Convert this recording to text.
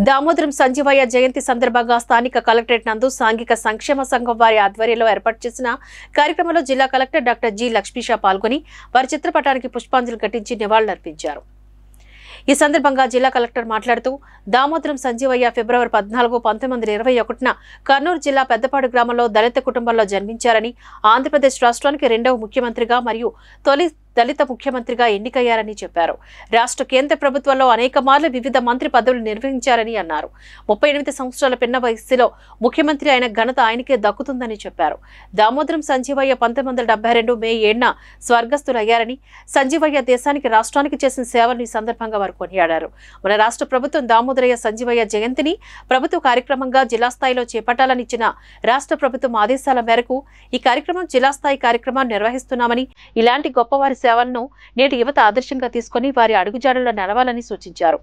దామోదరం సంజీవయ్య జయంతి సందర్భంగా స్థానిక కలెక్టరేట్ నందు సాంఘిక సంక్షేమ సంఘం వారి ఆధ్వర్యంలో ఏర్పాటు చేసిన కార్యక్రమంలో జిల్లా కలెక్టర్ డాక్టర్ జి లక్ష్మీషా పాల్గొని వారి చిత్రపటానికి పుష్పాంజలి ఘటించి నివాళులర్పించారు। ఈ సందర్భంగా జిల్లా కలెక్టర్ మాట్లాడుతూ దామోదరం సంజీవయ్య ఫిబ్రవరి 14, 1921న కర్నూలు జిల్లా పెద్దపాడు గ్రామంలో దళిత కుటుంబంలో జన్మించారని, ఆంధ్రప్రదేశ్ రాష్ట్రానికి 2వ ముఖ్యమంత్రిగా మరియు తొలి దళిత ముఖ్యమంత్రిగా ఎన్నికయ్యారని చెప్పారు। రాష్ట్ర కేంద్ర ప్రభుత్వంలో అనేక మార్లు వివిధ మంత్రి పదవులు నిర్వహించారని అన్నారు। 38 సంవత్సరాల పిన్న వయసులో ముఖ్యమంత్రి అయిన ఘనత ఆయనకే దక్కుతుందని చెప్పారు। దామోదరం సంజీవయ్య 1972 మే 7న స్వర్గస్థులయ్యారని, సంజీవయ్య దేశానికి రాష్ట్రానికి చేసిన సేవలను ఈ సందర్భంగా వారు కొనియాడారు। మన రాష్ట్ర ప్రభుత్వం దామోదరయ్య సంజీవయ్య జయంతిని ప్రభుత్వ కార్యక్రమంగా జిల్లా స్థాయిలో చేపట్టాలని ఇచ్చిన రాష్ట్ర ప్రభుత్వం ఆదేశాల మేరకు ఈ కార్యక్రమం జిల్లా స్థాయి కార్యక్రమాన్ని నిర్వహిస్తున్నామని, ఇలాంటి గొప్పవారి సేవలను నేటి యువత ఆదర్శంగా తీసుకుని వారి అడుగుజాడల్లో నడవాలని సూచించారు।